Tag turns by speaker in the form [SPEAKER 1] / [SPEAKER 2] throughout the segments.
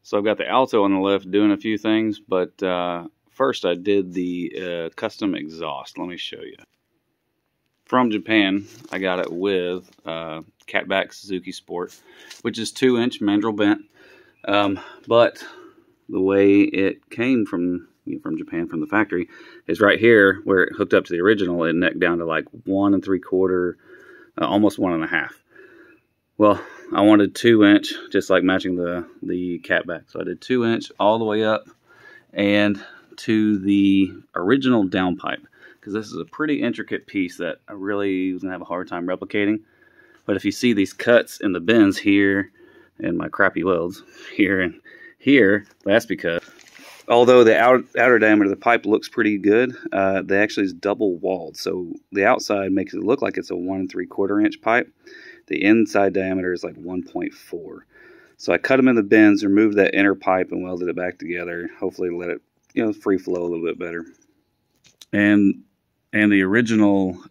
[SPEAKER 1] So I've got the Alto on the lift doing a few things, but first I did the custom exhaust. Let me show you. From Japan, I got it with catback Suzuki Sport, which is 2-inch mandrel bent. But the way it came from Japan, from the factory, is right here where it hooked up to the original. It necked down to like 1 3/4, almost 1 1/2. Well, I wanted 2-inch, just like matching the catback. So I did 2-inch all the way up and to the original downpipe, because this is a pretty intricate piece that I really was gonna have a hard time replicating. But if you see these cuts in the bends here and my crappy welds here and here, that's because although the outer diameter of the pipe looks pretty good, they actually is double walled. So the outside makes it look like it's a 1 3/4 inch pipe. The inside diameter is like 1.4. So I cut them in the bends, removed that inner pipe, and welded it back together. Hopefully let it, free flow a little bit better. And the original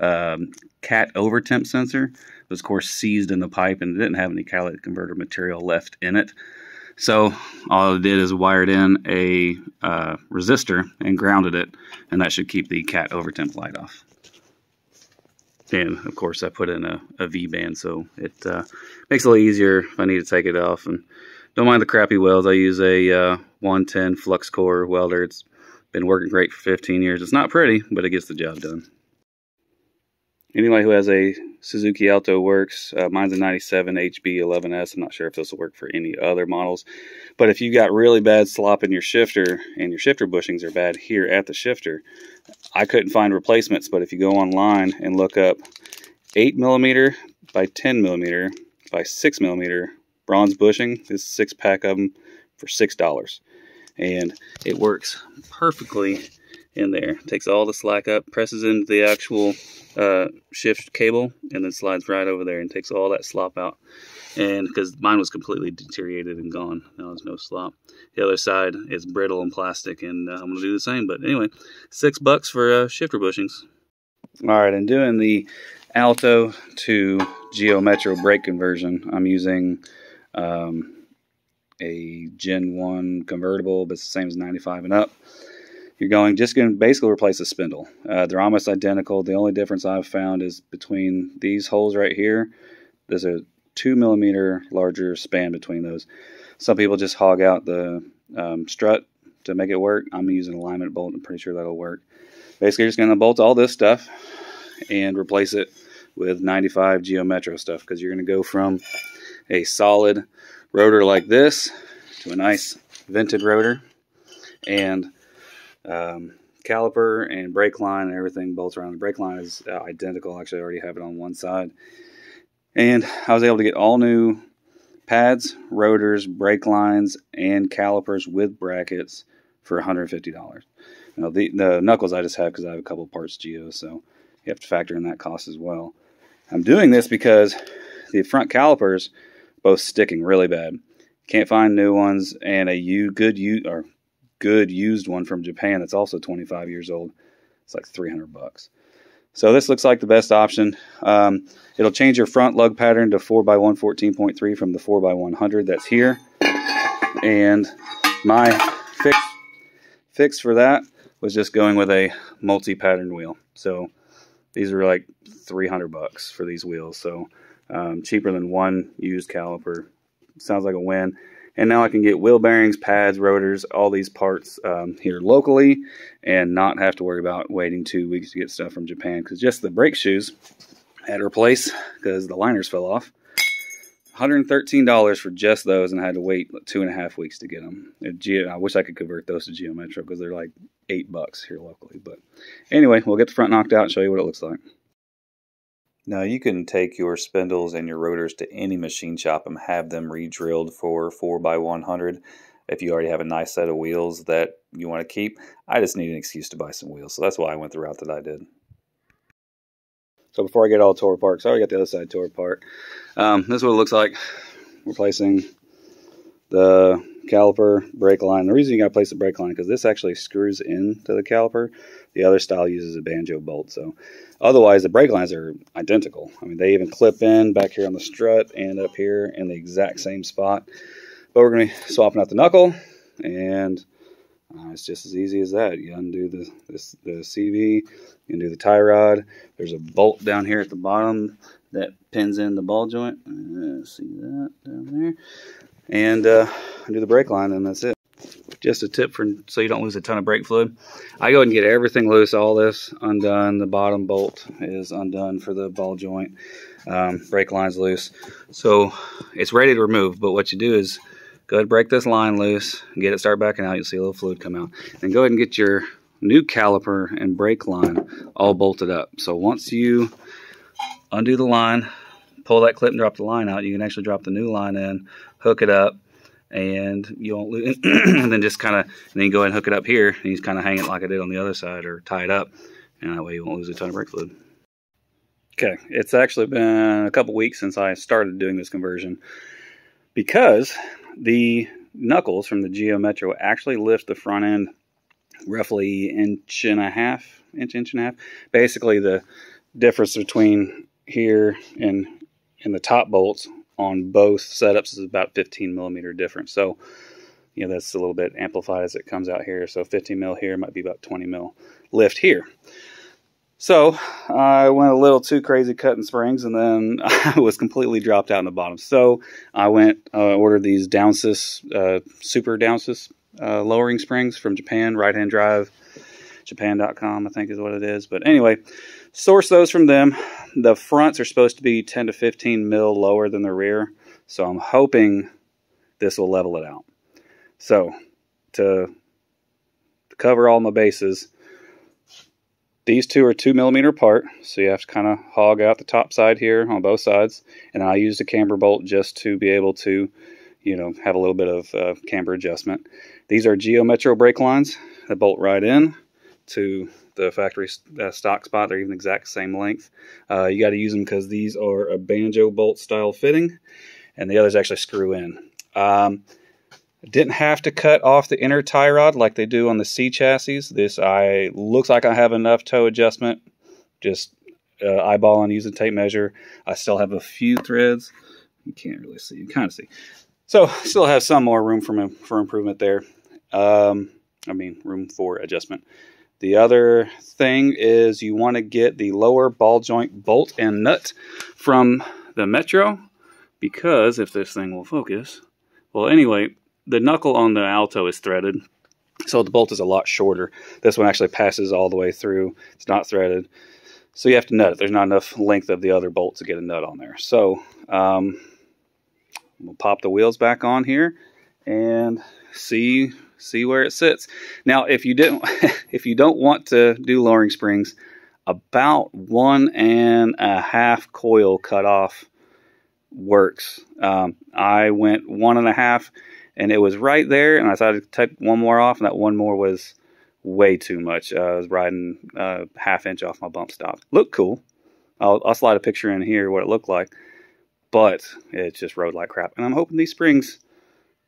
[SPEAKER 1] cat over temp sensor was, of course, seized in the pipe and didn't have any catalytic converter material left in it. So all I did is wired in a resistor and grounded it, and that should keep the cat over temp light off. And of course I put in a V-band, so it makes it a little easier if I need to take it off. And don't mind the crappy welds. I use a 110 flux core welder. It's been working great for 15 years. It's not pretty, but it gets the job done. Anybody who has a Suzuki Alto Works, mine's a 97 HB11S. I'm not sure if this will work for any other models. But if you got really bad slop in your shifter and your shifter bushings are bad here at the shifter, I couldn't find replacements, but if you go online and look up 8mm by 10mm by 6mm bronze bushing, this 6-pack of them for $6. And it works perfectly in there. It takes all the slack up, presses into the actual shift cable, and then slides right over there and takes all that slop out. And because mine was completely deteriorated and gone, now there's no slop. The other side is brittle and plastic, and I'm going to do the same. But anyway, $6 for shifter bushings. All right, and doing the Alto to Geo Metro brake conversion, I'm using a Gen 1 convertible, but it's the same as 95 and up. You're just going to basically replace the spindle. They're almost identical. The only difference I've found is between these holes right here. There's a 2mm larger span between those. Some people just hog out the strut to make it work. I'm using an alignment bolt. I'm pretty sure that'll work. Basically, you're just going to bolt all this stuff and replace it with 95 Geo Metro stuff, because you're going to go from a solid rotor like this to a nice vented rotor, and caliper and brake line and everything bolts around. The brake line is identical. Actually, I already have it on one side. And I was able to get all new pads, rotors, brake lines, and calipers with brackets for $150. Now, the knuckles I just have because I have a couple parts Geo, so you have to factor in that cost as well. I'm doing this because the front calipers both sticking really bad. Can't find new ones, and a good used one from Japan that's also 25 years old. It's like $300. So this looks like the best option. It'll change your front lug pattern to 4x1 14.3 from the 4x100 that's here. And my fix for that was just going with a multi-pattern wheel. So these are like $300 for these wheels. So cheaper than one used caliper. Sounds like a win. And now I can get wheel bearings, pads, rotors, all these parts here locally, and not have to worry about waiting 2 weeks to get stuff from Japan. Because just the brake shoes I had to replace because the liners fell off. $113 for just those, and I had to wait 2.5 weeks to get them. I wish I could convert those to Geo Metro because they're like $8 here locally. But anyway, we'll get the front knocked out and show you what it looks like. Now you can take your spindles and your rotors to any machine shop and have them re-drilled for 4x100 if you already have a nice set of wheels that you want to keep. I just need an excuse to buy some wheels, so that's why I went the route that I did. So before I get all tore apart, because I already got the other side tore apart, this is what it looks like replacing the caliper, brake line. The reason you got to place the brake line because this actually screws into the caliper. The other style uses a banjo bolt. So otherwise the brake lines are identical. I mean, they even clip in back here on the strut and up here in the exact same spot. But we're going to be swapping out the knuckle, and it's just as easy as that. You undo the CV, you undo the tie rod. There's a bolt down here at the bottom that pins in the ball joint. See that down there? And undo the brake line, and that's it. Just a tip so you don't lose a ton of brake fluid. I go ahead and get everything loose, all this undone. The bottom bolt is undone for the ball joint. Brake line's loose. So it's ready to remove, but what you do is go ahead and break this line loose and get it start backing out. You'll see a little fluid come out. And go ahead and get your new caliper and brake line all bolted up. So once you undo the line, pull that clip and drop the line out, you can actually drop the new line in, hook it up, and you won't lose. And then just kind of, then you go ahead and hook it up here, and you just kind of hang it like I did on the other side, or tie it up, and that way you won't lose a ton of brake fluid. Okay, it's actually been a couple weeks since I started doing this conversion, because the knuckles from the Geo Metro actually lift the front end roughly inch and a half. Basically, the difference between here and the top bolts on both setups is about 15 millimeter difference. So, you know, that's a little bit amplified as it comes out here. So 15 mil here might be about 20 mil lift here. So I went a little too crazy cutting springs, and then I was completely dropped out in the bottom. So I went ordered these Downsys, super Downsys lowering springs from Japan, right hand drive, Japan.com I think is what it is. But anyway, source those from them. The fronts are supposed to be 10 to 15 mil lower than the rear, so I'm hoping this will level it out. So to cover all my bases, these two are 2 millimeter apart, so you have to kind of hog out the top side here on both sides. And I used a camber bolt just to be able to, you know, have a little bit of camber adjustment. These are Geo Metro brake lines that bolt right in to the factory stock spot. They're even the exact same length. You got to use them because these are a banjo bolt style fitting, and the others actually screw in. Didn't have to cut off the inner tie rod like they do on the C chassis. This looks like I have enough toe adjustment. Just eyeballing using tape measure. I still have a few threads. You can't really see. You kind of see. So still have some more room for improvement there. I mean, room for adjustment. The other thing is you want to get the lower ball joint bolt and nut from the Metro, because if this thing will focus, well, anyway, the knuckle on the Alto is threaded, so the bolt is a lot shorter. This one actually passes all the way through. It's not threaded, so you have to nut it. There's not enough length of the other bolt to get a nut on there. So we'll pop the wheels back on here and see where it sits. Now, if you don't want to do lowering springs, about 1.5 coil cut off works. I went 1.5, and it was right there, and I decided to take one more off, and that one more was way too much. I was riding ½ inch off my bump stop. Looked cool. I'll slide a picture in here what it looked like, but it just rode like crap. And I'm hoping these springs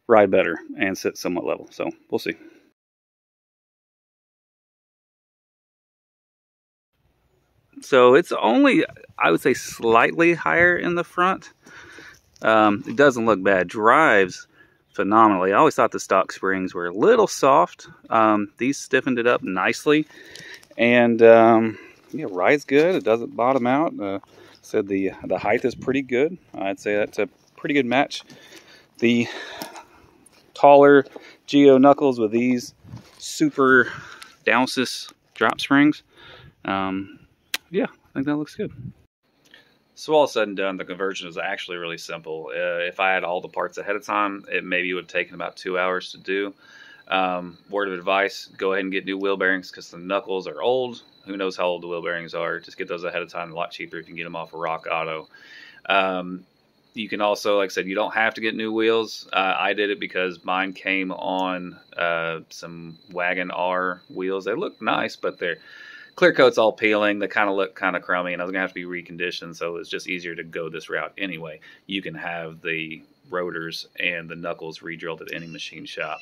[SPEAKER 1] ride better and sit somewhat level. So we'll see. So it's only, I would say, slightly higher in the front. It doesn't look bad. Drives phenomenally. I always thought the stock springs were a little soft. These stiffened it up nicely, and yeah, rides good. It doesn't bottom out. Said the height is pretty good. I'd say that's a pretty good match. The taller Geo knuckles with these super Downsys drop springs. Yeah, I think that looks good. So all said and done, the conversion is actually really simple. If I had all the parts ahead of time, it maybe would have taken about 2 hours to do. Word of advice, go ahead and get new wheel bearings because the knuckles are old. Who knows how old the wheel bearings are. Just get those ahead of time. A lot cheaper if you can get them off of Rock Auto. You can also, like I said, you don't have to get new wheels. I did it because mine came on some Wagon R wheels. They look nice, but they're clear coat's all peeling. They kind of look kind of crummy, and I was going to have to be reconditioned, so it's just easier to go this route anyway. You can have the rotors and the knuckles re-drilled at any machine shop.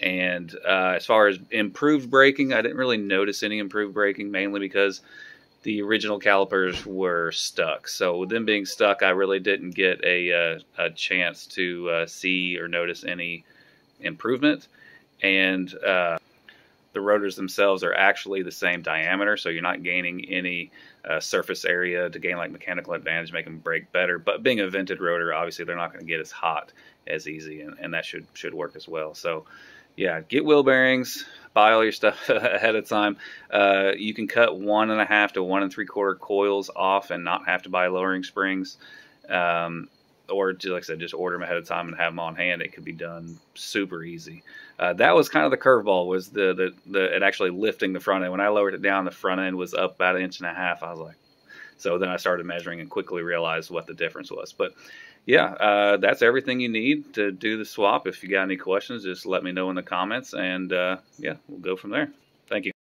[SPEAKER 1] And as far as improved braking, I didn't really notice any improved braking, mainly because the original calipers were stuck. So with them being stuck, I really didn't get a chance to see or notice any improvement. And the rotors themselves are actually the same diameter, so you're not gaining any surface area to gain like mechanical advantage, make them brake better. But being a vented rotor, obviously they're not going to get as hot as easy, and that should work as well. So yeah, get wheel bearings, buy all your stuff ahead of time. You can cut 1.5 to 1 3/4 coils off and not have to buy lowering springs. Or like I said, just order them ahead of time and have them on hand. It could be done super easy. That was kind of the curveball, was it actually lifting the front end. When I lowered it down, the front end was up about 1.5 inches. I was like, so then I started measuring and quickly realized what the difference was. But yeah, that's everything you need to do the swap. If you got any questions, just let me know in the comments, and yeah, we'll go from there.